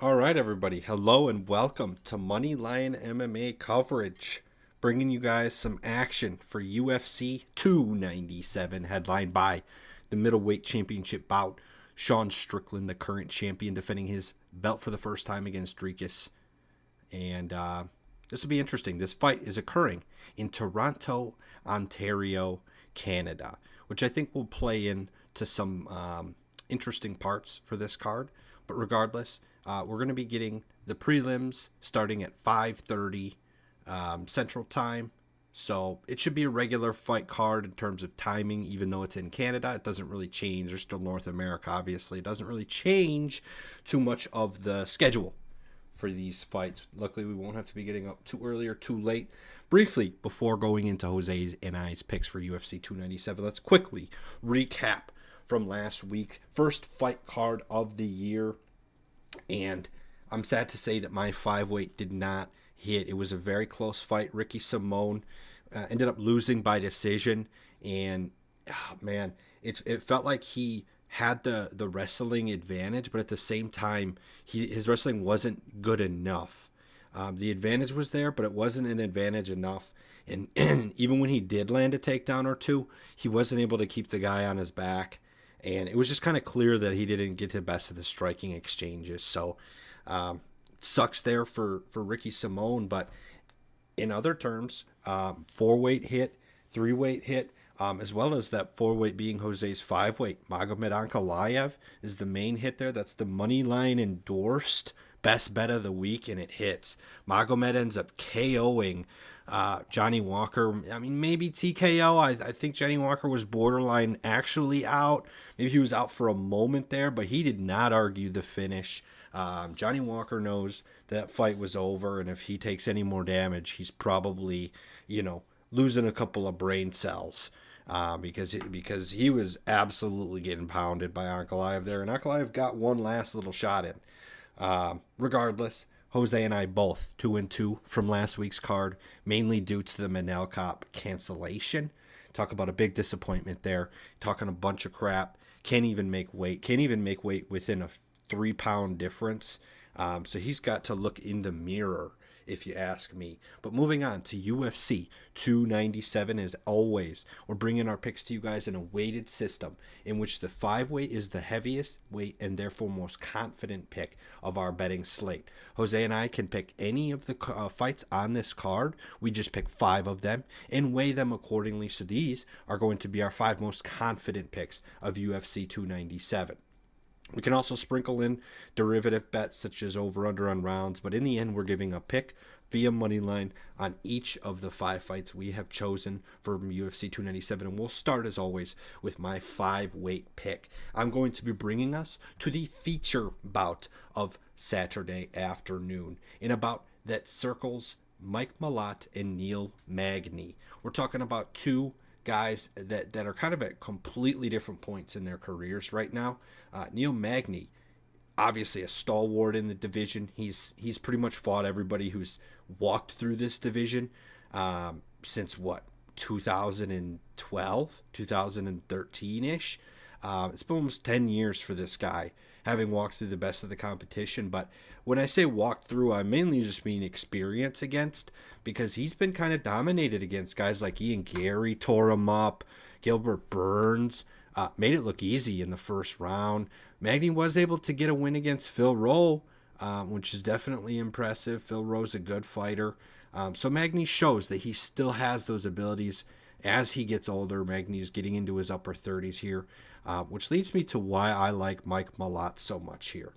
All right, everybody. Hello and welcome to Money Lion MMA coverage, bringing you guys some action for UFC 297, headlined by the middleweight championship bout. Sean Strickland, the current champion, defending his belt for the first time against Dricus. And this will be interesting. This fight is occurring in Toronto, Ontario, Canada, which I think will play into some interesting parts for this card. But regardless, we're going to be getting the prelims starting at 5:30 Central Time. So it should be a regular fight card in terms of timing, even though it's in Canada. It doesn't really change. There's still North America, obviously. It doesn't really change too much of the schedule for these fights. Luckily, we won't have to be getting up too early or too late. Briefly, before going into Jose's and I's picks for UFC 297, let's quickly recap from last week. First fight card of the year. And I'm sad to say that my 5-weight did not hit. It was a very close fight. Ricky Simone ended up losing by decision. And, man, it felt like he had the wrestling advantage, but at the same time, his wrestling wasn't good enough. The advantage was there, but it wasn't an advantage enough. And even when he did land a takedown or two, he wasn't able to keep the guy on his back. And it was just kind of clear that he didn't get the best of the striking exchanges. So sucks there for Ricky Simone. But in other terms, 4-weight hit, 3-weight hit, as well as that 4-weight being Jose's 5-weight. Magomed Ankalaev is the main hit there. That's the money line endorsed best bet of the week, and it hits. Magomed ends up KOing Johnny Walker. I mean, maybe TKO. I think Johnny Walker was borderline actually out. Maybe he was out for a moment there, but he did not argue the finish. Johnny Walker knows that fight was over, and if he takes any more damage, he's probably, losing a couple of brain cells. Because he was absolutely getting pounded by Ankalaev there, and Ankalaev got one last little shot in. Regardless, Jose and I both 2-2 from last week's card, mainly due to the Manel Cop cancellation. Talk about a big disappointment there. Talking a bunch of crap. Can't even make weight within a 3-pound difference. So he's got to look in the mirror, if you ask me. But moving on to UFC 297, as always, we're bringing our picks to you guys in a weighted system in which the 5-weight is the heaviest weight and therefore most confident pick of our betting slate. Jose and I can pick any of the fights on this card. We just pick 5 of them and weigh them accordingly. So these are going to be our 5 most confident picks of UFC 297. We can also sprinkle in derivative bets such as over-under on rounds, but in the end, we're giving a pick via Moneyline on each of the 5 fights we have chosen for UFC 297. And we'll start, as always, with my 5-weight pick. I'm going to be bringing us to the feature bout of Saturday afternoon in a bout that circles Mike Malott and Neil Magny. We're talking about 2 guys that are kind of at completely different points in their careers right now. Neil Magny, obviously a stalwart in the division. He's pretty much fought everybody who's walked through this division since 2012, 2013-ish. It's been almost 10 years for this guy, having walked through the best of the competition. But when I say walked through, I mainly just mean experience against, because he's been kind of dominated against guys like Ian Gary, tore him up, Gilbert Burns, made it look easy in the first round. Magny was able to get a win against Phil Rowe, which is definitely impressive. Phil Rowe's a good fighter. So Magny shows that he still has those abilities as he gets older. Magny's getting into his upper 30s here, which leads me to why I like Mike Malott so much here.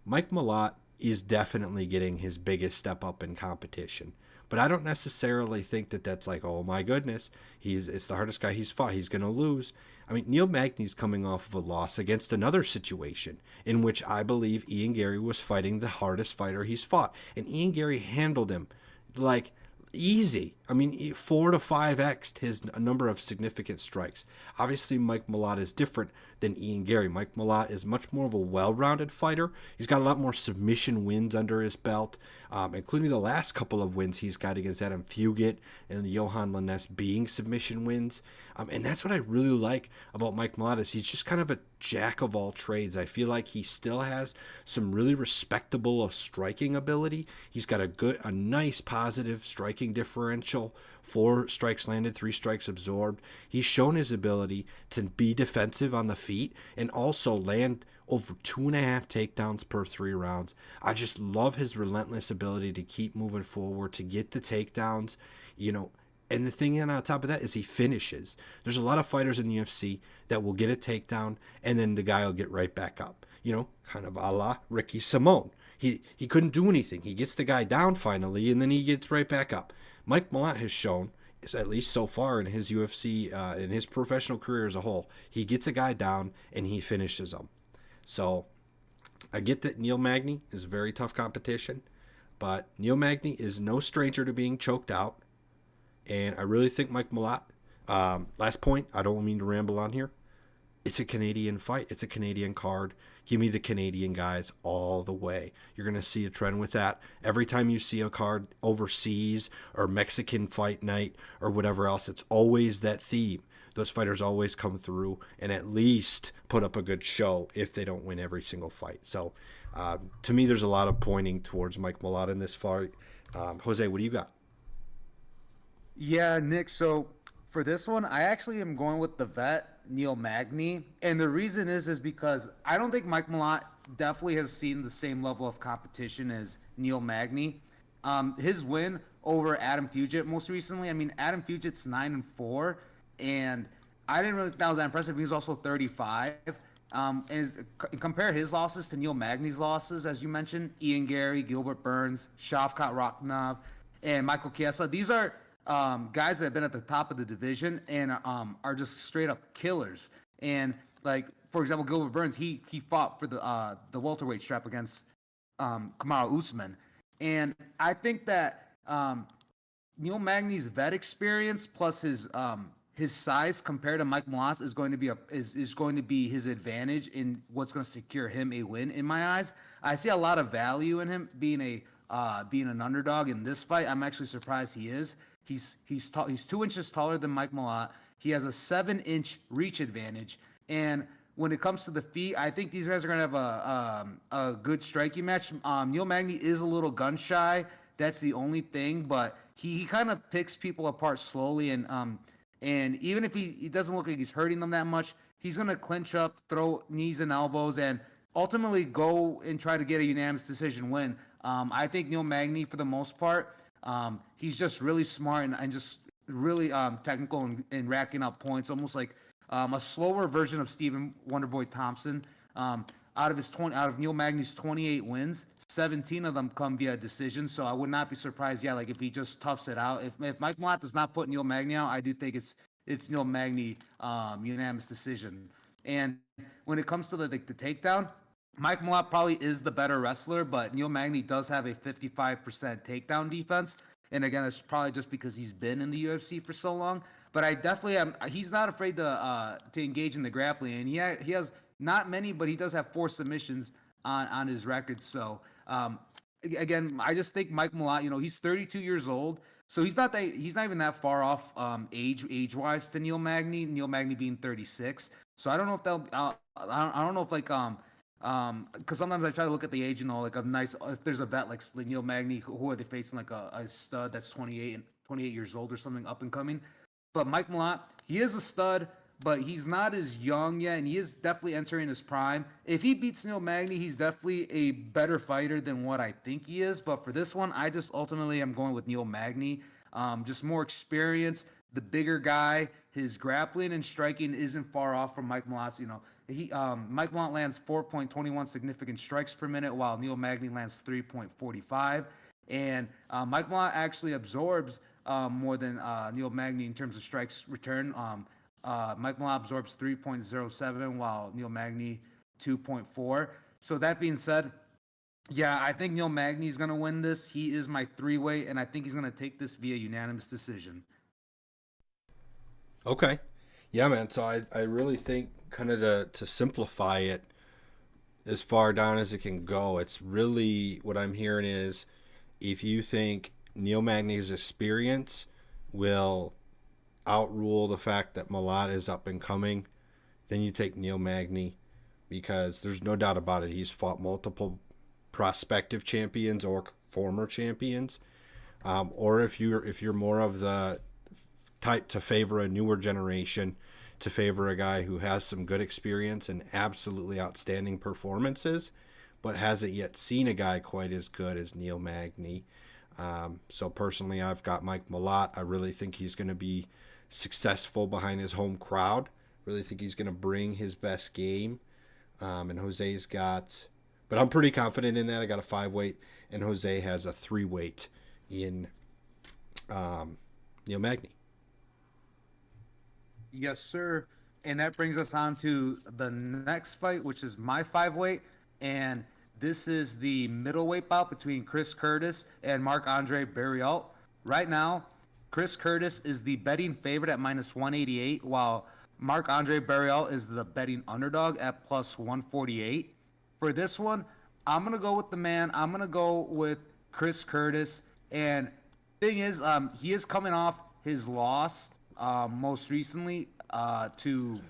Mike Malott is definitely getting his biggest step up in competition, but I don't necessarily think that that's like, oh my goodness, it's the hardest guy he's fought, he's going to lose. I mean, Neil Magny's coming off of a loss against another situation in which I believe Ian Gary was fighting the hardest fighter he's fought, and Ian Gary handled him like easy. I mean, 4 to 5x his number of significant strikes. Obviously, Mike Malott is different than Ian Gary. Mike Malott is much more of a well-rounded fighter. He's got a lot more submission wins under his belt, including the last couple of wins he's got against Adam Fugit and Johan Lainez being submission wins. And that's what I really like about Mike Malott, is he's just kind of a jack of all trades. I feel like he still has some really respectable striking ability. He's got a nice positive striking differential, 4 strikes landed, 3 strikes absorbed. He's shown his ability to be defensive on the feet and also land over 2.5 takedowns per 3 rounds. I just love his relentless ability to keep moving forward, to get the takedowns, and the thing on top of that is he finishes. There's a lot of fighters in the UFC that will get a takedown and then the guy will get right back up. Kind of a la Ricky Simone. He couldn't do anything. He gets the guy down finally and then he gets right back up. Mike Malott has shown, at least so far in his UFC, in his professional career as a whole, he gets a guy down and he finishes him. So I get that Neil Magny is a very tough competition, but Neil Magny is no stranger to being choked out. And I really think Mike Malott, last point, I don't mean to ramble on here. It's a Canadian fight. It's a Canadian card. Give me the Canadian guys all the way. You're going to see a trend with that. Every time you see a card overseas or Mexican fight night or whatever else, it's always that theme. Those fighters always come through and at least put up a good show if they don't win every single fight. So to me, there's a lot of pointing towards Mike Malott in this fight. Jose, what do you got? Yeah, Nick. So for this one, I actually am going with the vet, Neil Magny. And the reason is because I don't think Mike Malott definitely has seen the same level of competition as Neil Magny. His win over Adam Fugit most recently, Adam Fugit's 9-4, and I didn't really think that was that impressive. He's also 35. Compare his losses to Neil Magny's losses, as you mentioned, Ian Gary, Gilbert Burns, Shavkat Rakhmonov, and Michael Chiesa. These are guys that have been at the top of the division and are just straight up killers. And like, for example, Gilbert Burns, he fought for the welterweight strap against Kamaru Usman. And I think that Neil Magny's vet experience plus his size compared to Mike Malott is going to be his advantage in what's going to secure him a win in my eyes. I see a lot of value in him being an underdog in this fight. I'm actually surprised he is. He's 2 inches taller than Mike Malott. He has a 7-inch reach advantage, and when it comes to the feet, I think these guys are gonna have a good striking match. Neil Magny is a little gun shy. That's the only thing, but he kind of picks people apart slowly, and even if he doesn't look like he's hurting them that much, he's gonna clinch up, throw knees and elbows, and ultimately go and try to get a unanimous decision win. I think Neil Magny, for the most part, he's just really smart and just really technical and racking up points, almost like a slower version of Stephen Wonderboy Thompson. Out of Neil Magny's 28 wins, 17 of them come via decision. So I would not be surprised, like if he just toughs it out. If Mike Malott does not put Neil Magny out, I do think it's Neil Magny unanimous decision. And when it comes to the takedown, Mike Malott probably is the better wrestler, but Neil Magny does have a 55% takedown defense. And again, it's probably just because he's been in the UFC for so long. But I definitely am. He's not afraid to engage in the grappling, and he has not many, but he does have 4 submissions on his record. So again, I just think Mike Malott, he's 32 years old, so he's not even that far off age wise to Neil Magny. Neil Magny being 36. So I don't know if I don't know if because sometimes I try to look at the age, like if there's a vet like Neil Magny, who are they facing, like a stud that's 28 years old or something, up and coming. But Mike Malott, he is a stud, but he's not as young yet, and he is definitely entering his prime. If he beats Neil Magny, he's definitely a better fighter than what I think he is. But for this one, I just ultimately am going with Neil Magny. Just more experience, the bigger guy. His grappling and striking isn't far off from Mike Malott's. Mike Malott lands 4.21 significant strikes per minute, while Neil Magny lands 3.45. And Mike Malott actually absorbs more than Neil Magny in terms of strikes return. Mike Malott absorbs 3.07, while Neil Magny 2.4. So that being said, yeah, I think Neil Magny is going to win this. He is my 3-way, and I think he's going to take this via unanimous decision. Okay. Yeah, man. So I really think, kind of to simplify it as far down as it can go, it's really what I'm hearing is, if you think Neil Magny's experience will outrule the fact that Malott is up and coming, then you take Neil Magny. because there's no doubt about it. He's fought multiple prospective champions or former champions. Or if you're more of the type to favor a newer generation, to favor a guy who has some good experience and absolutely outstanding performances, but hasn't yet seen a guy quite as good as Neil Magny. So personally, I've got Mike Malott. I really think he's going to be successful behind his home crowd. Really think he's going to bring his best game. And Jose's got, but I'm pretty confident in that. I got a 5-weight, and Jose has a 3-weight in Neil Magny. Yes, sir. And that brings us on to the next fight, which is my 5-weight. And this is the middleweight bout between Chris Curtis and Marc-Andre Barriault. Right now, Chris Curtis is the betting favorite at -188, while Marc-Andre Barriault is the betting underdog at +148. For this one, I'm going to go with the man. I'm going to go with Chris Curtis. And thing is, he is coming off his loss most recently to,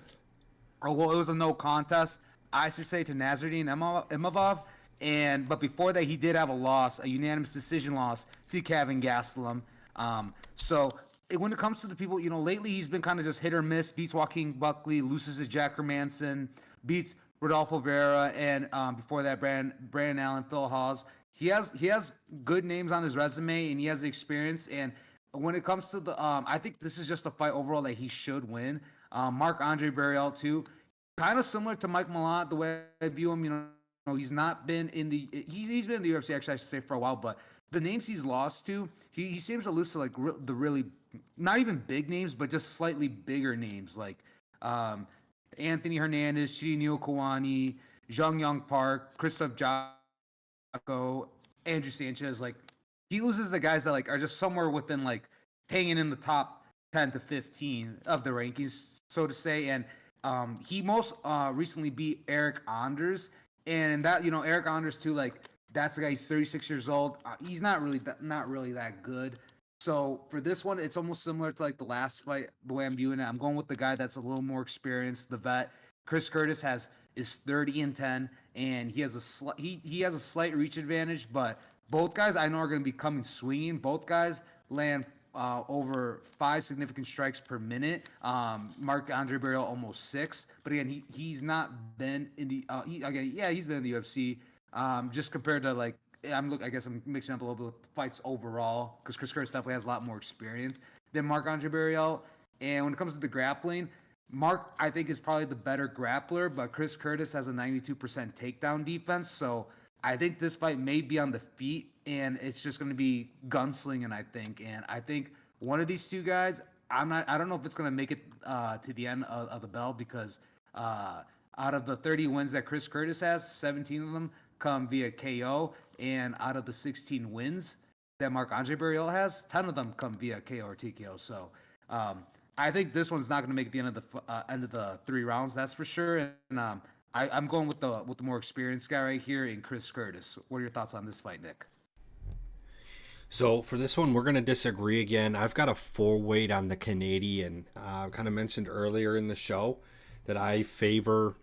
well, it was a no contest, I should say, to Nasruddin Imavov. But before that, he did have a unanimous decision loss to Kevin Gastelum. When it comes to the people, lately he's been kind of just hit or miss. Beats Joaquin Buckley, loses to Jack Hermanson, beats Rodolfo Vera, and before that, Brandon Allen, Phil Hawes. He has good names on his resume, and he has the experience. And when it comes to the, I think this is just a fight overall that he should win. Marc-Andre Barriault too, kind of similar to Mike Malott, the way I view him. He's not been in the he's been in the UFC, actually, I should say, for a while, but the names he's lost to, he seems to lose to like the really not even big names, but just slightly bigger names like Anthony Hernandez, Chidi Njokuani, Jung Young Park, Christoph Jocko, Andrew Sanchez. Like, he loses the guys that like are just somewhere within like hanging in the top 10 to 15 of the rankings, so to say. And he most recently beat Eric Anders, and that Eric Anders too, like, that's the guy. He's 36 years old. He's not really that good. So for this one, it's almost similar to like the last fight. The way I'm viewing it, I'm going with the guy that's a little more experienced, the vet. Chris Curtis is 30-10, and he has a slight reach advantage. But both guys I know are going to be coming swinging. Both guys land over 5 significant strikes per minute. Marc-Andre Barriault almost 6. But again, he's not been in the he's been in the UFC. Just compared to like, I guess I'm mixing up a little bit with fights overall, because Chris Curtis definitely has a lot more experience than Marc-Andre Barriault. And when it comes to the grappling, Mark, I think, is probably the better grappler, but Chris Curtis has a 92% takedown defense. So I think this fight may be on the feet, and it's just going to be gunslinging, I think. And I think one of these two guys, I don't know if it's going to make it to the end of the bell, because out of the 30 wins that Chris Curtis has, 17 of them come via KO, and out of the 16 wins that Marc-Andre Barriault has, 10 of them come via KO or TKO. So I think this one's not going to make it the end of the 3 rounds, that's for sure. And I'm going with the more experienced guy right here in Chris Curtis. What are your thoughts on this fight, Nick? So for this one, we're going to disagree again. I've got a 4-weight on the Canadian. I kind of mentioned earlier in the show that I favor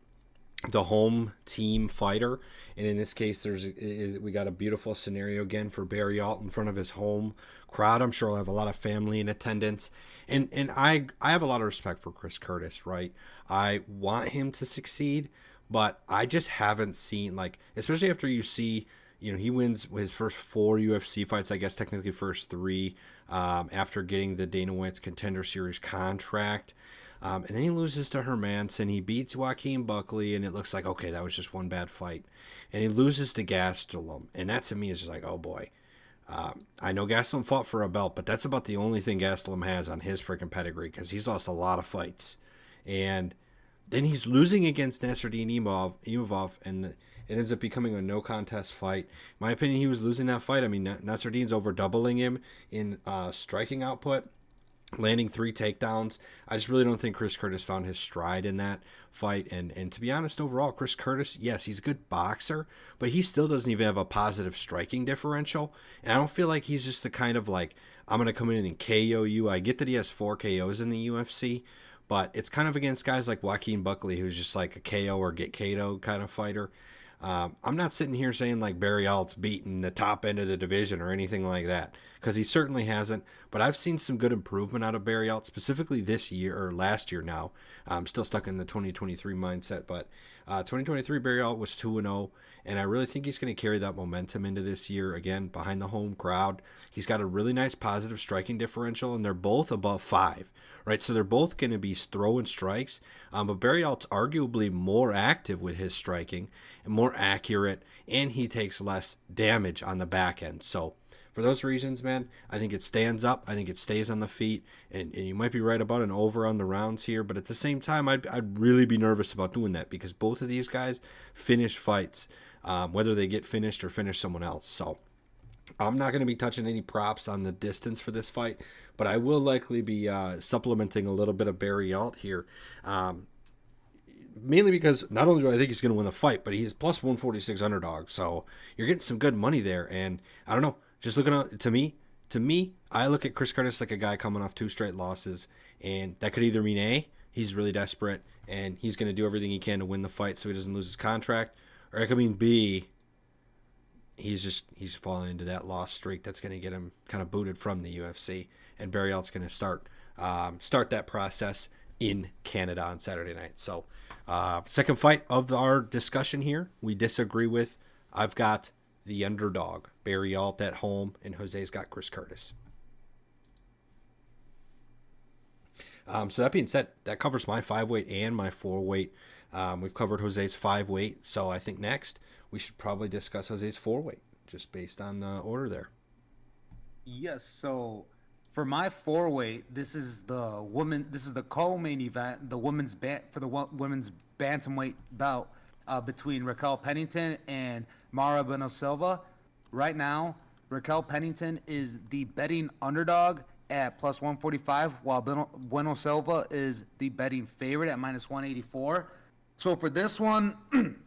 the home team fighter, and in this case, we got a beautiful scenario again for Barriault in front of his home crowd. I'm sure he'll have a lot of family in attendance, and I have a lot of respect for Chris Curtis. Right, I want him to succeed, but I just haven't seen, like, especially after you see, he wins his first 4 UFC fights, I guess technically first 3, after getting the Dana White's Contender Series contract. And then he loses to Hermanson. He beats Joaquin Buckley, and it looks like, okay, that was just one bad fight. And he loses to Gastelum. And that, to me, is just like, oh, boy. I know Gastelum fought for a belt, but that's about the only thing Gastelum has on his freaking pedigree, because he's lost a lot of fights. And then he's losing against Nasruddin Imavov, and it ends up becoming a no-contest fight. In my opinion, he was losing that fight. I mean, Nasruddin's over-doubling him in striking output, landing 3 takedowns. I just really don't think Chris Curtis found his stride in that fight. And to be honest, overall, Chris Curtis, yes, he's a good boxer, but he still doesn't even have a positive striking differential. And I don't feel like he's just the kind of, like, I'm going to come in and KO you. I get that he has 4 KOs in the UFC, but it's kind of against guys like Joaquin Buckley, who's just like a KO or get KO kind of fighter. I'm not sitting here saying like Barry Alt's beaten the top end of the division or anything like that, because he certainly hasn't. But I've seen some good improvement out of Barry Alt, specifically this year or last year now. I'm still stuck in the 2023 mindset, but 2023 Barry Alt was 2-0, and I really think he's going to carry that momentum into this year again behind the home crowd. He's got a really nice positive striking differential, and they're both above 5, right? So they're both going to be throwing strikes, but Barry Alt's arguably more active with his striking and more accurate, and he takes less damage on the back end. So for those reasons, man, I think it stands up. I think it stays on the feet, and you might be right about an over on the rounds here, but at the same time, I'd really be nervous about doing that because both of these guys finish fights, whether they get finished or finish someone else. So I'm not going to be touching any props on the distance for this fight, but I will likely be supplementing a little bit of Barry Alt here. Mainly because not only do I think he's going to win the fight, but he's plus 146 underdog. So you're getting some good money there. And I don't know, just looking at to me, I look at Chris Curtis like a guy coming off 2 straight losses, and that could either mean A, he's really desperate and he's going to do everything he can to win the fight so he doesn't lose his contract, or it could mean B, he's falling into that loss streak that's going to get him kind of booted from the UFC, and Barry Alt's going to start that process in Canada on Saturday night. So second fight of our discussion here, we disagree with. I've got the underdog, Barry Alt at home, and Jose's got Chris Curtis. So that being said, that covers my 5-weight and my 4-weight. We've covered Jose's 5-weight, so I think next we should probably discuss Jose's 4-weight, just based on the order there. Yes. So for my 4-weight, this is the co-main event, the women's women's bantamweight bout between Raquel Pennington and Mara Bueno Silva. Right now, Raquel Pennington is the betting underdog at plus 145, while Bueno Silva is the betting favorite at minus 184. So for this one,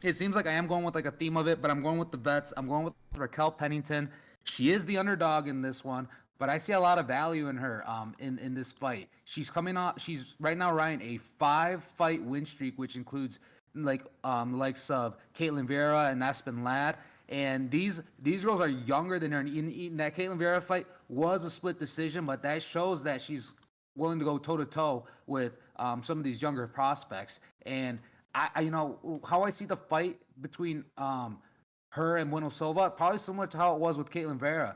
it seems like I am going with like a theme of it, but I'm going with the vets. I'm going with Raquel Pennington. She is the underdog in this one, but I see a lot of value in her in this fight. She's coming off. She's right now riding a 5-fight win streak, which includes like likes of Caitlin Vera and Aspen Ladd. And these girls are younger than her. And in that Caitlin Vera fight was a split decision, but that shows that she's willing to go toe to toe with some of these younger prospects. And I you know how I see the fight between her and Bueno Silva, probably similar to how it was with Caitlin Vera.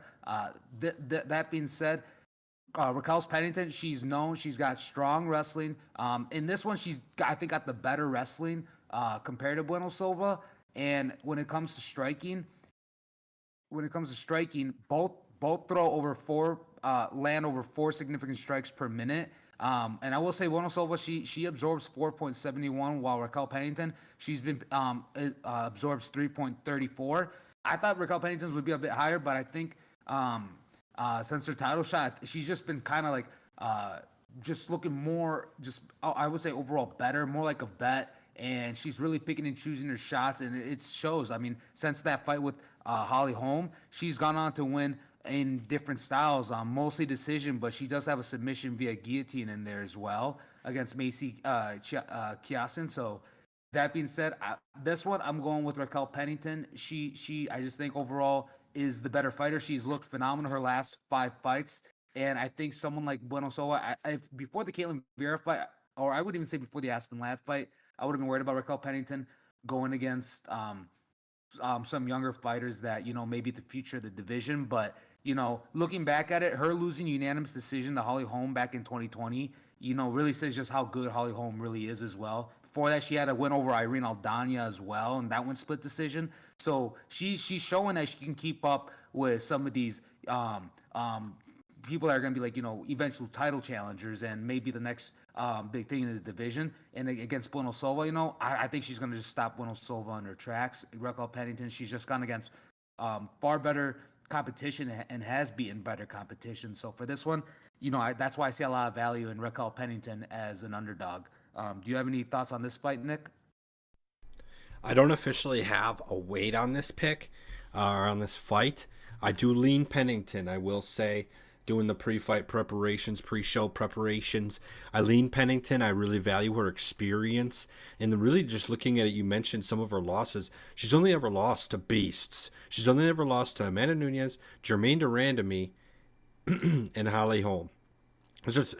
That being said, Raquel Pennington, she's known, she's got strong wrestling. In this one, I think got the better wrestling compared to Bueno Silva. And when it comes to striking, both throw over 4, land over 4 significant strikes per minute. And I will say, Bueno Silva, she absorbs 4.71, while Raquel Pennington, she's been absorbs 3.34. I thought Raquel Pennington's would be a bit higher, but I think since her title shot, she's just been kind of like just looking more, just I would say overall better, more like a vet. And she's really picking and choosing her shots, and it shows. I mean, since that fight with Holly Holm, she's gone on to win in different styles, mostly decision, but she does have a submission via guillotine in there as well against Macy Chiasson. So that being said, this one I'm going with Raquel Pennington. She I just think overall is the better fighter. She's looked phenomenal her last 5 fights, and I think someone like Bueno Silva, before the Caitlin Vera fight, or I would even say before the Aspen Ladd fight, I would have been worried about Raquel Pennington going against some younger fighters that, maybe the future of the division. But, looking back at it, her losing unanimous decision to Holly Holm back in 2020, really says just how good Holly Holm really is as well. Before that, she had a win over Irene Aldana as well, and that one split decision. So she's showing that she can keep up with some of these people that are going to be like, eventual title challengers and maybe the next big thing in the division. And against Bueno Silva, I think she's going to just stop Bueno Silva on her tracks. Raquel Pennington, she's just gone against far better competition and has beaten better competition. So for this one, that's why I see a lot of value in Raquel Pennington as an underdog. Do you have any thoughts on this fight, Nick? I don't officially have a weight on this pick or on this fight. I do lean Pennington, I will say. doing the pre-fight preparations, pre-show preparations. Eileen Pennington, I really value her experience. And really just looking at it, you mentioned some of her losses. She's only ever lost to beasts. She's only ever lost to Amanda Nunes, Jermaine Durandamy, and Holly Holm.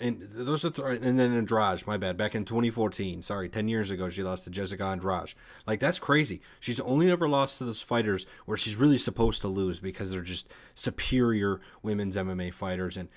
And then Andrade, my bad, back in 2014. Sorry, 10 years ago, she lost to Jessica Andrade. Like, that's crazy. She's only ever lost to those fighters where she's really supposed to lose because they're just superior women's MMA fighters. And,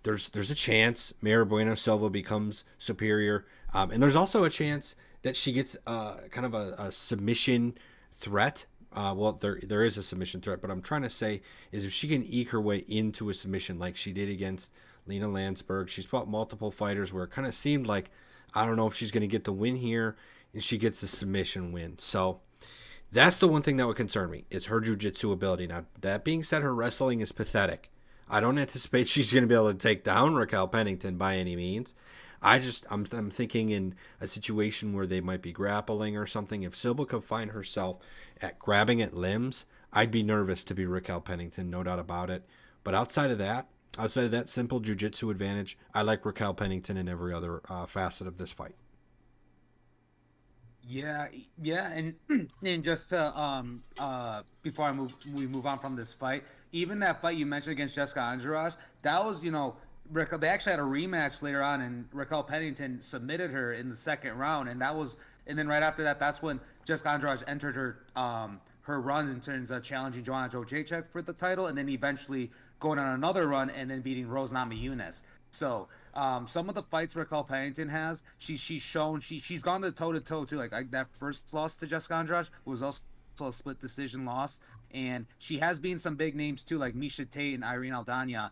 there's a chance Mara Bueno Silva becomes superior. And there's also a chance that she gets kind of a submission threat. There is a submission threat, but I'm trying to say is if she can eke her way into a submission like she did against Lena Landsberg. She's fought multiple fighters where it kind of seemed like, I don't know if she's going to get the win here, and she gets a submission win. So that's the one thing that would concern me, is her jiu-jitsu ability. Now, that being said, her wrestling is pathetic. I don't anticipate she's going to be able to take down Raquel Pennington by any means. I'm thinking in a situation where they might be grappling or something. If Silva could find herself at grabbing at limbs, I'd be nervous to be Raquel Pennington, no doubt about it. But outside of that simple jiu-jitsu advantage, I like Raquel Pennington in every other facet of this fight. Yeah, and and just to before we move on from this fight, even that fight you mentioned against Jessica Andrade, that was they actually had a rematch later on, and Raquel Pennington submitted her in the second round, and then right after that, that's when Jessica Andrade entered her run in terms of challenging Joanna Jędrzejczyk for the title, and then eventually going on another run and then beating Rose Namajunas. So some of the fights Raquel Pennington has, she's shown she's gone to toe to toe too. Like that first loss to Jessica Andrade was also a split decision loss, and she has beaten some big names too, like Miesha Tate and Irene Aldana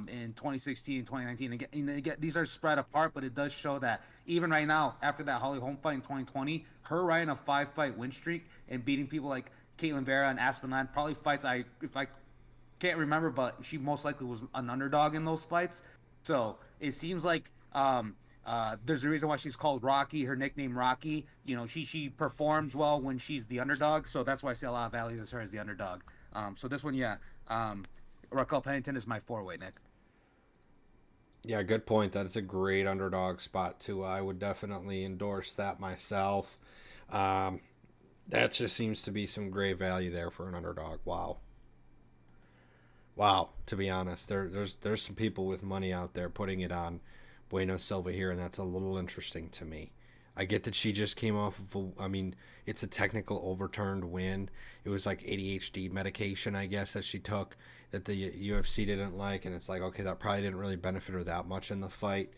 in 2016 and 2019. Again, these are spread apart, but it does show that even right now, after that Holly Holm fight in 2020, her riding a 5-fight win streak and beating people like Caitlin Vera and Aspen Ladd, probably fights if I can't remember, but she most likely was an underdog in those fights. So it seems like there's a reason why she's called Rocky, her nickname Rocky. She performs well when she's the underdog, so that's why I see a lot of value as her as the underdog. So this one, Raquel Pennington is my 4-way, Nick. Yeah, good point. That is a great underdog spot too. I would definitely endorse that myself. That just seems to be some great value there for an underdog. Wow. To be honest, there's some people with money out there putting it on Bueno Silva here, and that's a little interesting to me. I get that she just came off of it's a technical overturned win. It was like ADHD medication, I guess, that she took that the UFC didn't like, and it's like, okay, that probably didn't really benefit her that much in the fight.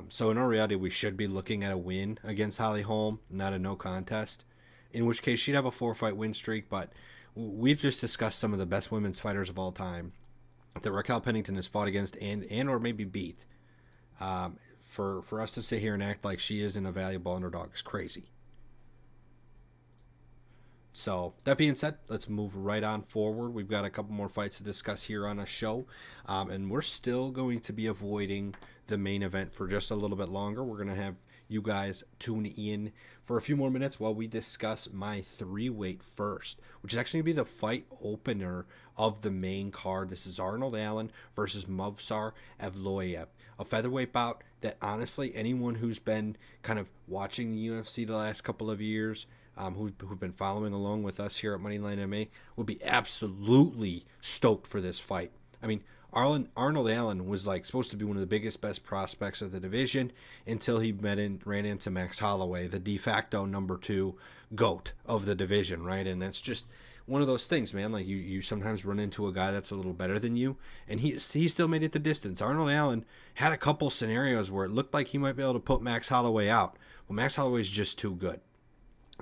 So in all reality, we should be looking at a win against Holly Holm, not a no contest, in which case she'd have a 4-fight win streak. But we've just discussed some of the best women's fighters of all time that Raquel Pennington has fought against and or maybe beat. For us to sit here and act like she isn't a valuable underdog is crazy. So that being said, let's move right on forward. We've got a couple more fights to discuss here on a show, and we're still going to be avoiding the main event for just a little bit longer. We're going to have you guys tune in for a few more minutes while we discuss my 3-weight first, which is actually going to be the fight opener of the main card. This is Arnold Allen versus Movsar Evloev, a featherweight bout that honestly anyone who's been kind of watching the UFC the last couple of years, who've been following along with us here at Moneyline MMA, would be absolutely stoked for this fight. I mean, Arnold Allen was like supposed to be one of the biggest, best prospects of the division until he ran into Max Holloway, the de facto number 2 GOAT of the division, right? And that's just one of those things, man. Like you sometimes run into a guy that's a little better than you, and he still made it the distance. Arnold Allen had a couple scenarios where it looked like he might be able to put Max Holloway out. Well, Max Holloway is just too good.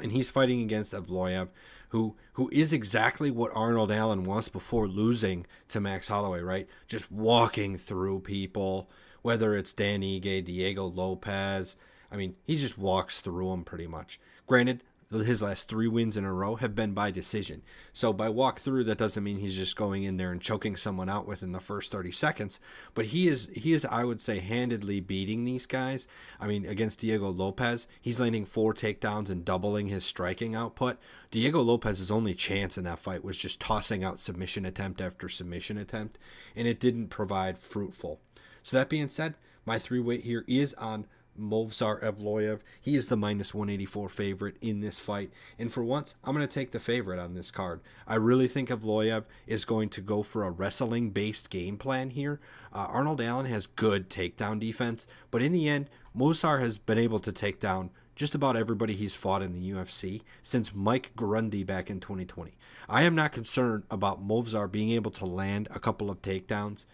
And he's fighting against Evloev, who is exactly what Arnold Allen was before losing to Max Holloway, right? Just walking through people, whether it's Dan Ige, Diego Lopez. I mean, he just walks through them pretty much. Granted, his last 3 wins in a row have been by decision. So by walkthrough, that doesn't mean he's just going in there and choking someone out within the first 30 seconds. But he is I would say handedly beating these guys. I mean, against Diego Lopez, he's landing 4 takedowns and doubling his striking output. Diego Lopez's only chance in that fight was just tossing out submission attempt after submission attempt, and it didn't provide fruitful. So that being said, my 3 weight here is on Movsar Evloev. He is the -184 favorite in this fight. And for once, I'm going to take the favorite on this card. I really think Evloev is going to go for a wrestling-based game plan here. Arnold Allen has good takedown defense, but in the end, Movsar has been able to take down just about everybody he's fought in the UFC since Mike Grundy back in 2020. I am not concerned about Movsar being able to land a couple of takedowns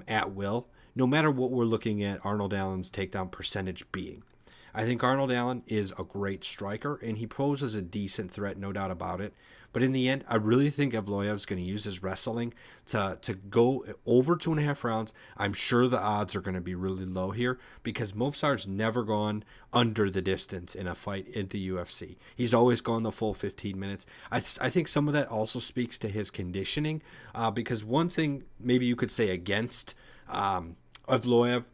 at will, no matter what we're looking at Arnold Allen's takedown percentage being. I think Arnold Allen is a great striker, and he poses a decent threat, no doubt about it. But in the end, I really think Evloev's going to use his wrestling to go over 2.5 rounds. I'm sure the odds are going to be really low here because Movsar's never gone under the distance in a fight in the UFC. He's always gone the full 15 minutes. I think some of that also speaks to his conditioning because one thing maybe you could say against Evloev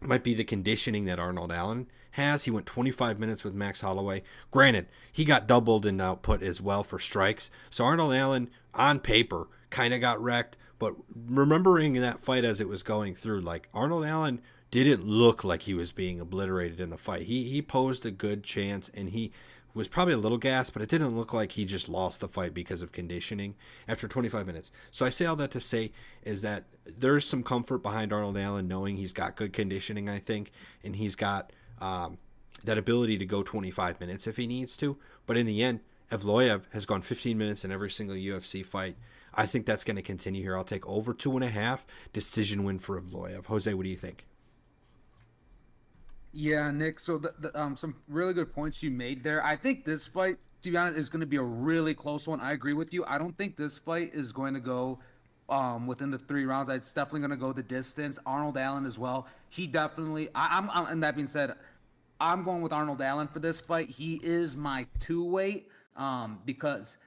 might be the conditioning that Arnold Allen has. He went 25 minutes with Max Holloway. Granted, he got doubled in output as well for strikes. So Arnold Allen, on paper, kind of got wrecked. But remembering that fight as it was going through, like Arnold Allen didn't look like he was being obliterated in the fight. He posed a good chance, and he was probably a little gassed, but it didn't look like he just lost the fight because of conditioning after 25 minutes. So I say all that to say is that there's some comfort behind Arnold Allen knowing he's got good conditioning, I think, and he's got that ability to go 25 minutes if he needs to. But in the end, Evloev has gone 15 minutes in every single UFC fight. I think that's going to continue here. I'll take over 2.5 decision win for Evloev. Jose, what do you think? Yeah, Nick. So some really good points you made there. I think this fight, to be honest, is going to be a really close one. I agree with you. I don't think this fight is going to go within the 3 rounds. It's definitely going to go the distance. Arnold Allen as well. He definitely. And that being said, I'm going with Arnold Allen for this fight. He is my 2 weight because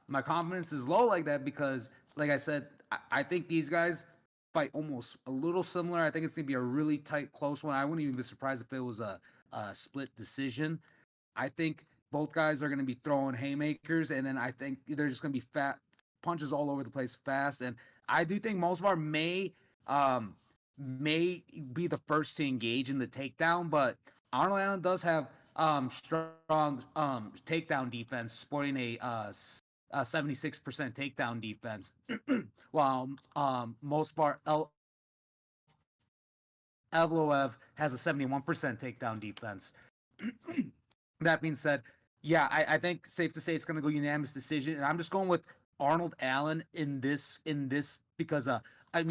my confidence is low like that because, like I said, I think these guys fight almost a little similar. I think it's going to be a really tight, close one. I wouldn't even be surprised if it was a split decision. I think both guys are going to be throwing haymakers, and then I think they're just going to be fat punches all over the place fast. And I do think Mosvar may be the first to engage in the takedown, but Arnold Allen does have strong takedown defense, sporting a 76% takedown defense, while Mosvar Evloev has a 71% takedown defense. That being said, yeah, I think safe to say it's going to go unanimous decision, and I'm just going with Arnold Allen in this because I'm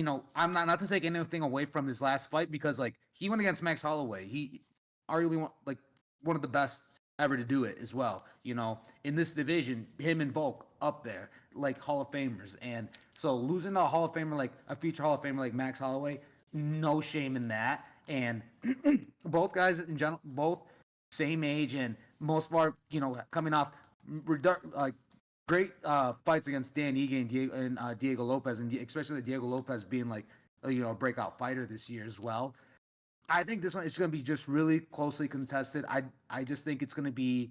not to take anything away from his last fight because like he went against Max Holloway. He arguably one of the best ever to do it as well. In this division, him and Volk up there like Hall of Famers, and so losing to a Hall of Famer like a future Hall of Famer like Max Holloway, no shame in that. And both guys in general, both same age, and most part, coming off great fights against Dan Ige and Diego Lopez, and especially Diego Lopez being like a breakout fighter this year as well. I think this one is going to be just really closely contested. I just think it's going to be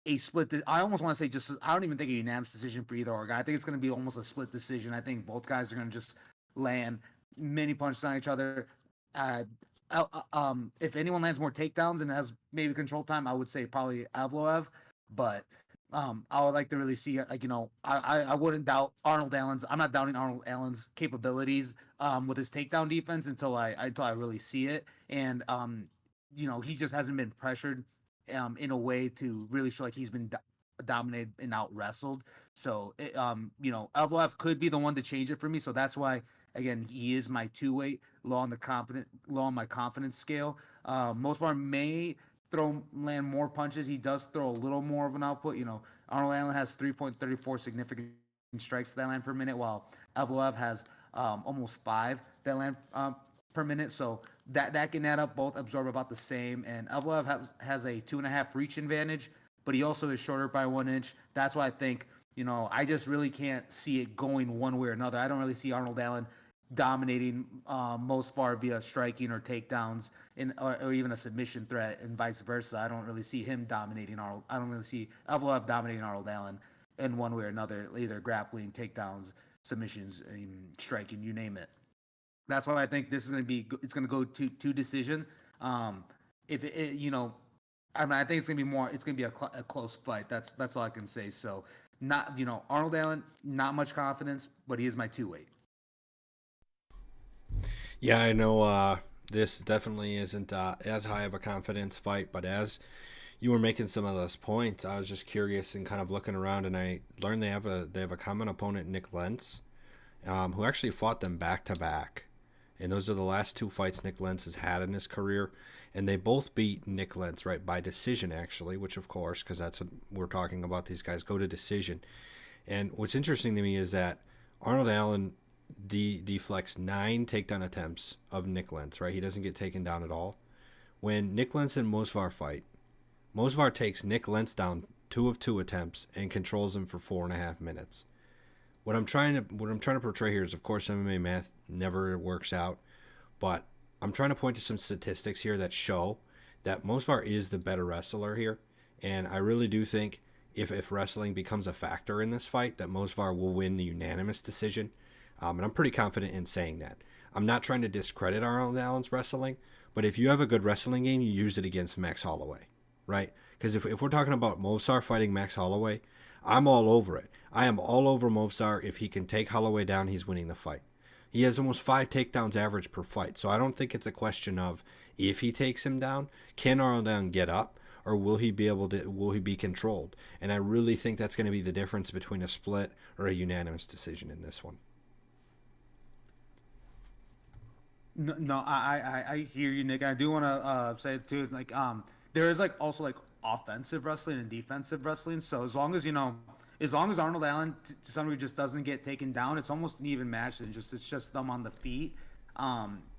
a split. I almost want to say I don't even think a unanimous decision for either or guy. I think it's going to be almost a split decision. I think both guys are going to just land many punches on each other. If anyone lands more takedowns and has maybe control time, I would say probably Evloev. But I would like to really see, I wouldn't doubt Arnold Allen's. I'm not doubting Arnold Allen's capabilities with his takedown defense until I really see it. And he just hasn't been pressured in a way to really show like he's been dominated and out wrestled. So Evloev could be the one to change it for me. So that's why, again, he is my 2 weight, low on my confidence scale. Most part may land more punches. He does throw a little more of an output. Arnold Allen has 3.34 significant strikes that land per minute, while Evloev has almost 5 that land per minute. So that can add up. Both absorb about the same. And Evloev has a 2.5 reach advantage, but he also is shorter by 1 inch. That's why I think, I just really can't see it going one way or another. I don't really see Arnold Allen dominating most far via striking or takedowns or even a submission threat and vice versa. I don't really see him dominating Arnold. I don't really see Evloev dominating Arnold Allen in one way or another, either grappling, takedowns, submissions, striking, you name it. That's why I think this is going to be. It's going to go to decision. If it, I think it's going to be more. It's going to be a close fight. That's all I can say. So not Arnold Allen, not much confidence, but he is my 2-weight. Yeah, I know this definitely isn't as high of a confidence fight, but as you were making some of those points, I was just curious and kind of looking around, and I learned they have a common opponent, Nick Lentz, who actually fought them back to back, and those are the last 2 fights Nick Lentz has had in his career, and they both beat Nick Lentz right by decision actually, which of course, because that's what we're talking about, these guys go to decision. And what's interesting to me is that Arnold Allen deflects 9 takedown attempts of Nick Lentz, right? He doesn't get taken down at all. When Nick Lentz and Mosvar fight, Mosvar takes Nick Lentz down 2 of 2 attempts and controls him for 4.5 minutes. What I'm trying to portray here is, of course, MMA math never works out, but I'm trying to point to some statistics here that show that Mosvar is the better wrestler here, and I really do think if wrestling becomes a factor in this fight, that Mosvar will win the unanimous decision. And I'm pretty confident in saying that. I'm not trying to discredit Arnold Allen's wrestling, but if you have a good wrestling game, you use it against Max Holloway, right? Because if we're talking about Movsar fighting Max Holloway, I'm all over it. I am all over Movsar. If he can take Holloway down, he's winning the fight. He has almost 5 takedowns average per fight, so I don't think it's a question of if he takes him down, can Arnold Allen get up, or will he be controlled? And I really think that's going to be the difference between a split or a unanimous decision in this one. No, I hear you, Nick. I do want to say it too. Like, there is also offensive wrestling and defensive wrestling. So as long as Arnold Allen to some degree just doesn't get taken down, it's almost an even match. And it's just them on the feet.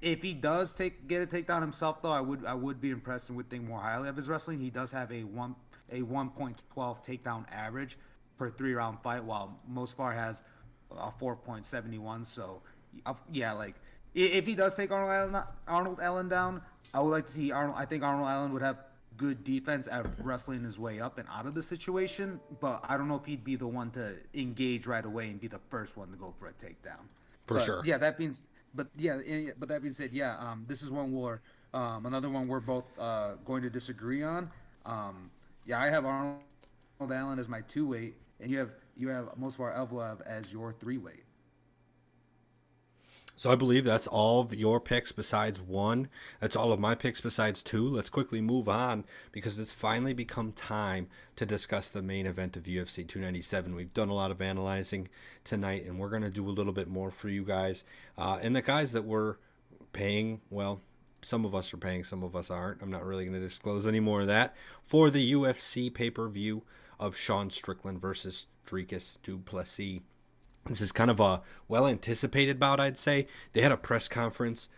If he does get a takedown himself, though, I would be impressed and would think more highly of his wrestling. He does have a 1.12 takedown average per 3-round fight, while Mosvar has a 4.71. So yeah, if he does take Arnold Allen down, I would like to see Arnold. I think Arnold Allen would have good defense at wrestling his way up and out of the situation, but I don't know if he'd be the one to engage right away and be the first one to go for a takedown. For sure. Yeah, that being said, this is another one we're both going to disagree on. I have Arnold Allen as my 2-weight, and you have Mosvar Evloev as your 3-weight. So I believe that's all of your picks besides 1. That's all of my picks besides 2. Let's quickly move on because it's finally become time to discuss the main event of UFC 297. We've done a lot of analyzing tonight, and we're going to do a little bit more for you guys. And the guys that we're paying, well, some of us are paying, some of us aren't. I'm not really going to disclose any more of that. For the UFC pay-per-view of Sean Strickland versus Dricus du Plessis. This is kind of a well-anticipated bout, I'd say. They had a press conference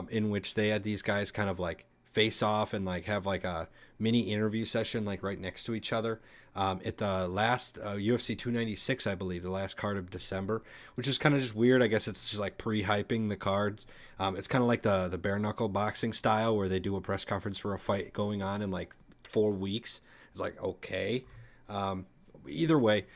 in which they had these guys kind of face off and have a mini interview session right next to each other at the last UFC 296, I believe, the last card of December, which is kind of just weird. I guess it's just pre-hyping the cards. It's kind of like the bare knuckle boxing style where they do a press conference for a fight going on in 4 weeks. It's okay. Either way,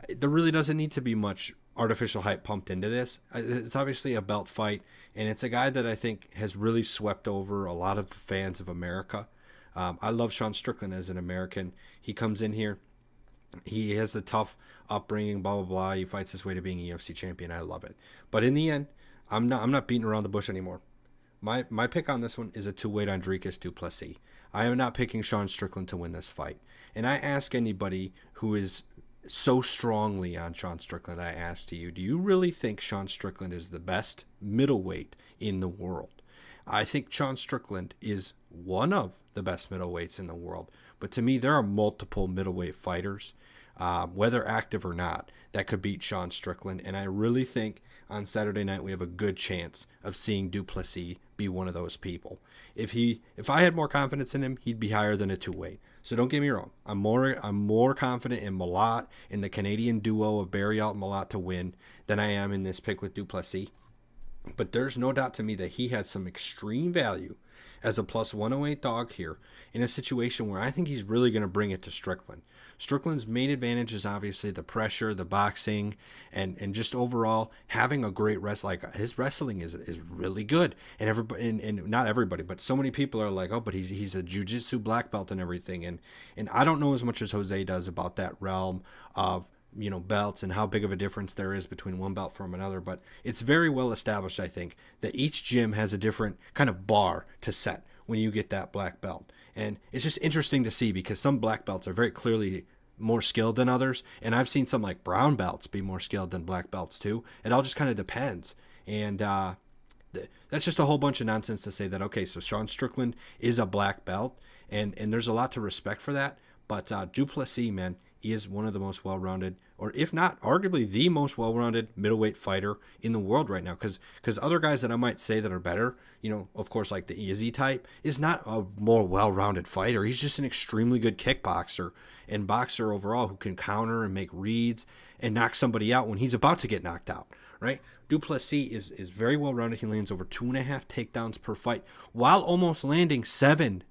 there really doesn't need to be much artificial hype pumped into this. It's obviously a belt fight, and it's a guy that I think has really swept over a lot of fans of America. I love Sean Strickland as an American. He comes in here, he has a tough upbringing, blah blah blah. He fights his way to being a UFC champion. I love it. But in the end, I'm not beating around the bush anymore. My pick on this one is a 2-weight on Dricus du Plessis. I am not picking Sean Strickland to win this fight. And I ask anybody who is so strongly on Sean Strickland, I ask to you, do you really think Sean Strickland is the best middleweight in the world? I think Sean Strickland is one of the best middleweights in the world. But to me, there are multiple middleweight fighters, whether active or not, that could beat Sean Strickland. And I really think on Saturday night, we have a good chance of seeing Duplessis be one of those people. If I had more confidence in him, he'd be higher than a two-weight. So don't get me wrong. I'm more confident in Malott, in the Canadian duo of Barriault and Malott to win, than I am in this pick with Duplessis. But there's no doubt to me that he has some extreme value as a plus 108 dog here in a situation where I think he's really going to bring it to Strickland. Strickland's main advantage is obviously the pressure, the boxing, and just overall having a great like his wrestling is really good. And everybody, and not everybody, but so many people are like, oh, but he's a jiu-jitsu black belt and everything. And I don't know as much as Jose does about that realm of belts and how big of a difference there is between one belt from another, but it's very well established, I think, that each gym has a different kind of bar to set when you get that black belt. And it's just interesting to see because some black belts are very clearly more skilled than others, and I've seen some like brown belts be more skilled than black belts too. It all just kind of depends. And that's just a whole bunch of nonsense to say that, okay, so Sean Strickland is a black belt, and there's a lot to respect for that, but Duplessis, man, he is one of the most well-rounded, or if not, arguably the most well-rounded middleweight fighter in the world right now. Because other guys that I might say that are better, of course, like the Izzy type, is not a more well-rounded fighter. He's just an extremely good kickboxer and boxer overall who can counter and make reads and knock somebody out when he's about to get knocked out, right? Duplessis is very well-rounded. He lands over 2.5 takedowns per fight while almost landing 7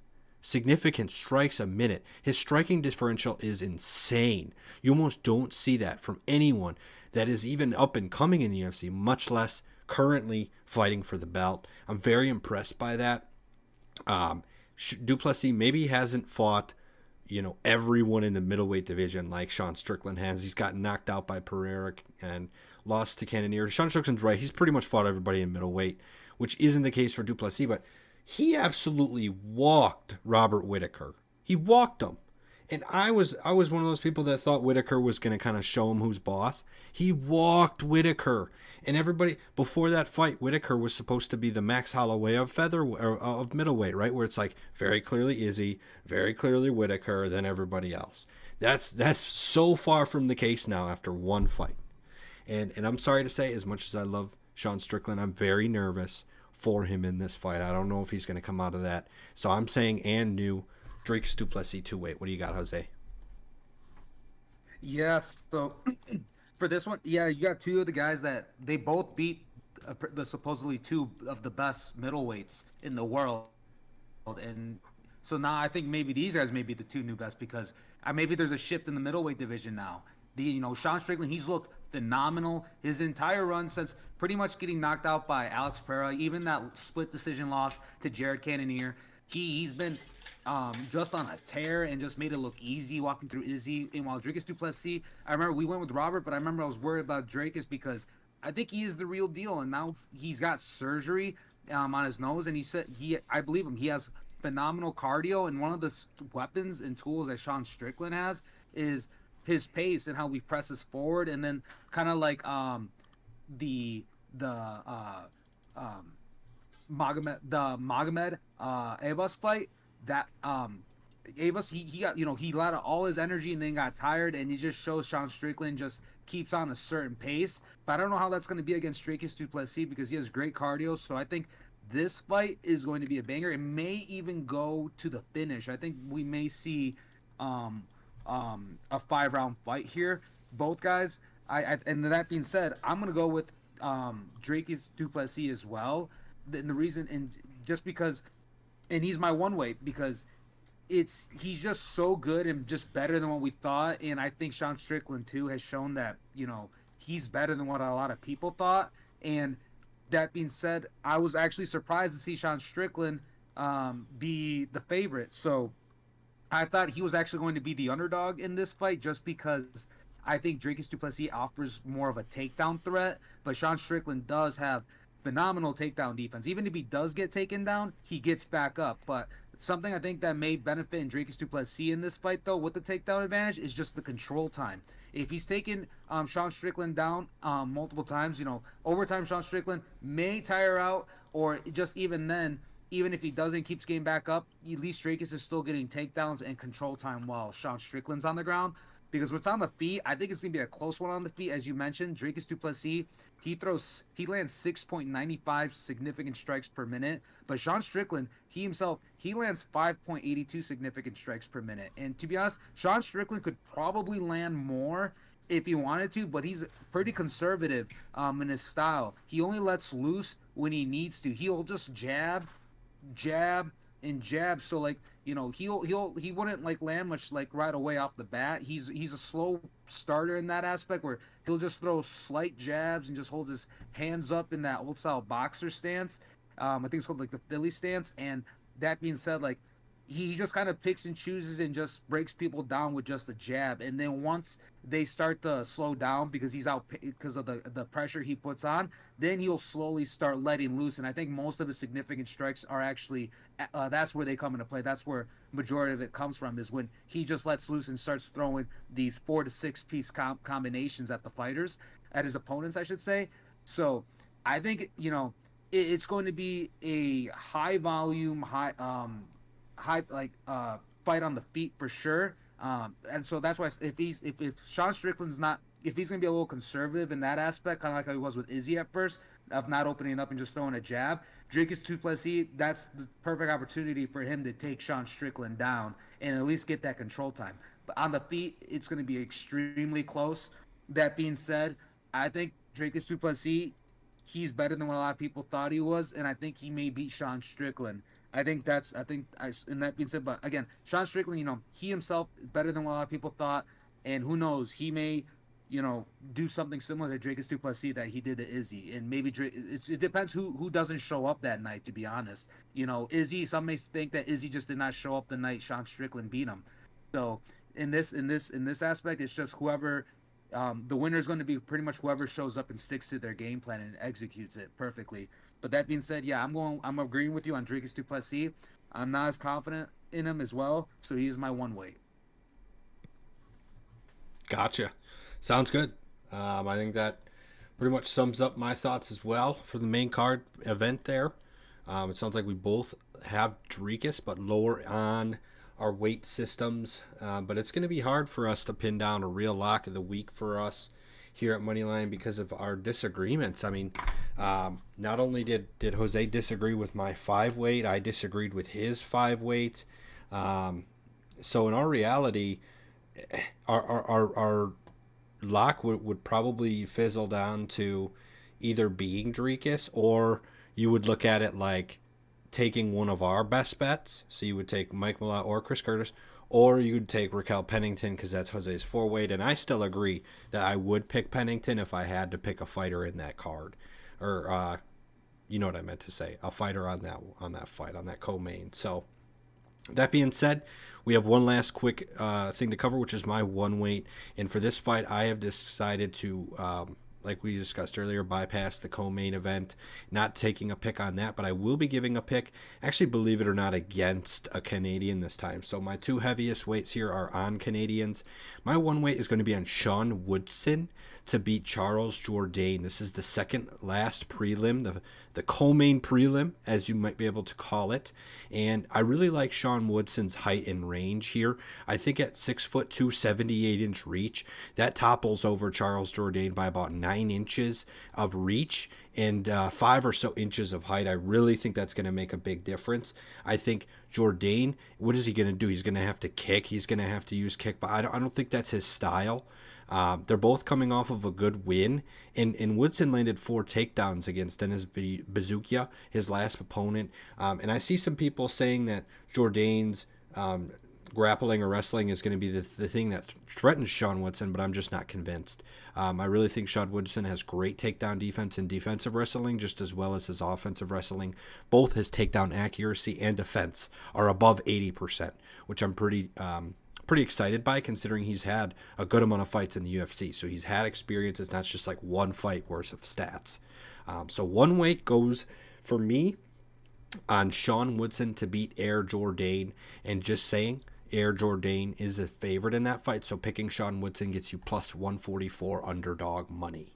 significant strikes a minute. His striking differential is insane. You almost don't see that from anyone that is even up and coming in the UFC, much less currently fighting for the belt. I'm very impressed by that. Duplessis maybe hasn't fought, everyone in the middleweight division like Sean Strickland has. He's gotten knocked out by Pereira and lost to Cannonier. Sean Strickland's right. He's pretty much fought everybody in middleweight, which isn't the case for Duplessis, but he absolutely walked Robert Whittaker. He walked him. And I was one of those people that thought Whittaker was going to kind of show him who's boss. He walked Whittaker. And everybody, before that fight, Whittaker was supposed to be the Max Holloway of middleweight, right? Where it's like very clearly Izzy, very clearly Whittaker, then everybody else. That's so far from the case now after one fight. And I'm sorry to say, as much as I love Sean Strickland, I'm very nervous for him in this fight. I don't know if he's going to come out of that. So I'm saying Drake Duplessis 2-weight. What do you got, Jose? Yes. So for this one, yeah, you got two of the guys that they both beat the supposedly two of the best middleweights in the world. And so now I think maybe these guys may be the two new best because maybe there's a shift in the middleweight division now. Sean Strickland, he's looked phenomenal his entire run since pretty much getting knocked out by Alex Pereira, even that split decision loss to Jared Cannonier. He's been just on a tear and just made it look easy walking through Izzy. And while Drake Duplessis, I remember we went with Robert, but I remember I was worried about Drake because I think he is the real deal. And now he's got surgery on his nose, and he said I believe him. He has phenomenal cardio, and one of the weapons and tools that Sean Strickland has is his pace and how he presses forward, and then kind of like the Magomed Abbas fight that Abbas he got he let out all his energy and then got tired, and he just shows Sean Strickland just keeps on a certain pace. But I don't know how that's going to be against Drake Duplessis because he has great cardio. So I think this fight is going to be a banger. It may even go to the finish. I think we may see a 5-round fight here. Both guys. And that being said, I'm gonna go with Drake Duplessis as well. And the reason, and just because, and he's my one weight because he's just so good and just better than what we thought. And I think Sean Strickland too has shown that he's better than what a lot of people thought. And that being said, I was actually surprised to see Sean Strickland be the favorite. So I thought he was actually going to be the underdog in this fight just because I think Drake Duplessis offers more of a takedown threat, but Sean Strickland does have phenomenal takedown defense. Even if he does get taken down, he gets back up. But something I think that may benefit in Drake Duplessis in this fight, though, with the takedown advantage is just the control time. If he's taken Sean Strickland down multiple times, over time Sean Strickland may tire out, or just even then, even if he doesn't, keeps getting back up, at least Drake is still getting takedowns and control time while Sean Strickland's on the ground. because what's on the feet, I think it's gonna be a close one on the feet, as you mentioned. Dricus du Plessis, he lands 6.95 significant strikes per minute, but Sean Strickland, he lands 5.82 significant strikes per minute. And to be honest, Sean Strickland could probably land more if he wanted to, but he's pretty conservative in his style. He only lets loose when he needs to. He'll just jab and jab. So like, he wouldn't like land much like right away off the bat. He's a slow starter in that aspect where he'll just throw slight jabs and just holds his hands up in that old style boxer stance. I think it's called like the Philly stance. And that being said, like he just kind of picks and chooses and just breaks people down with just a jab. And then once they start to slow down because he's out because of the pressure he puts on, then he'll slowly start letting loose. And I think most of his significant strikes are actually that's where they come into play. That's where majority of it comes from, is when he just lets loose and starts throwing these 4 to 6 piece combinations at the fighters, at his opponents, I should say. So I think it's going to be a high volume, fight on the feet for sure. And so that's why if Sean Strickland's not, if he's gonna be a little conservative in that aspect, kind of like how he was with Izzy at first, of not opening up and just throwing a jab, Dricus du Plessis, that's the perfect opportunity for him to take Sean Strickland down and at least get that control time. But on the feet, it's gonna be extremely close. That being said, I think Dricus du Plessis, he's better than what a lot of people thought he was, and I think he may beat Sean Strickland. And that being said, but again, Sean Strickland, he himself is better than what a lot of people thought, and who knows, he may, do something similar to Dricus du Plessis that he did to Izzy, and maybe it depends who doesn't show up that night. To be honest, Izzy, some may think that Izzy just did not show up the night Sean Strickland beat him. So in this aspect, it's just whoever. The winner is going to be pretty much whoever shows up and sticks to their game plan and executes it perfectly. But that being said, yeah, I'm agreeing with you on Dricus du Plessis. I'm not as confident in him as well, so he is my one weight. Gotcha. Sounds good. I think that pretty much sums up my thoughts as well for the main card event there. It sounds like we both have Dricus, but lower on our weight systems. But it's going to be hard for us to pin down a real lock of the week for us here at Moneyline because of our disagreements. I mean, not only did Jose disagree with my 5 weight, I disagreed with his 5 weight. So in our reality, our lock would probably fizzle down to either being Dricus, or you would look at it like taking one of our best bets. So you would take Mike Malott or Chris Curtis, or you would take Raquel Pennington because that's Jose's 4 weight. And I still agree that I would pick Pennington if I had to pick a fighter in that card, or you know what I meant to say, a fighter on that fight, on that co-main. So that being said, we have one last quick thing to cover, which is my 1 weight. And for this fight, I have decided to, like we discussed earlier, bypass the co-main event, not taking a pick on that, but I will be giving a pick, actually, believe it or not, against a Canadian this time. So my 2 heaviest weights here are on Canadians. My 1 weight is going to be on Sean Woodson to beat Charles Jourdain. This is the second last prelim, the co-main prelim, as you might be able to call it. And I really like Sean Woodson's height and range here. I think at 6'2", 78-inch reach, that topples over Charles Jourdain by about 9 inches of reach and 5 or so inches of height. I really think that's going to make a big difference. I think Jourdain, what is he going to do? He's going to have to kick. He's going to have to use kick, but I don't think that's his style. They're both coming off of a good win, and Woodson landed 4 takedowns against Dennis Bazukia, his last opponent. And I see some people saying that Jourdain's grappling or wrestling is going to be the thing that threatens Sean Woodson, but I'm just not convinced. I really think Sean Woodson has great takedown defense and defensive wrestling, just as well as his offensive wrestling. Both his takedown accuracy and defense are above 80%, which I'm pretty excited by, considering he's had a good amount of fights in the UFC. So he's had experience. It's not just like one fight worth of stats. So 1 weight goes for me on Sean Woodson to beat Air Jourdain, and just saying Air Jourdain is a favorite in that fight. So picking Sean Woodson gets you plus 144 underdog money.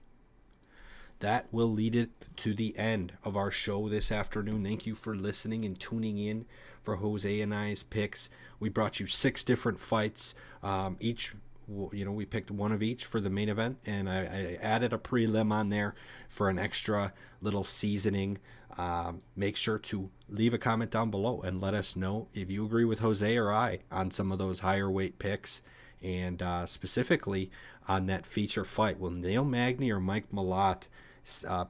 That will lead it to the end of our show this afternoon. Thank you for listening and tuning in for Jose and I's picks. We brought you 6 different fights. Each we picked one of each for the main event, and I added a prelim on there for an extra little seasoning. Make sure to leave a comment down below and let us know if you agree with Jose or I on some of those higher weight picks, and specifically on that feature fight. Will Neil Magny or Mike Malott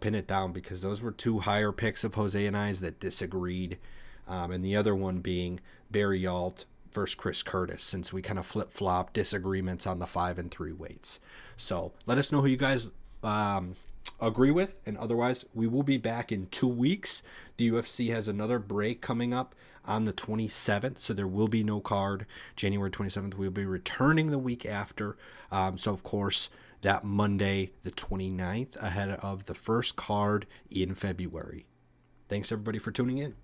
pin it down? Because those were two higher picks of Jose and I's that disagreed, and the other one being Barry Alt versus Chris Curtis, since we kind of flip-flop disagreements on the 5 and 3 weights. So let us know who you guys agree with, and otherwise we will be back in 2 weeks. The UFC has another break coming up on the 27th, so there will be no card. January 27th, we'll be returning the week after. So of course, that Monday, the 29th, ahead of the first card in February. Thanks everybody for tuning in.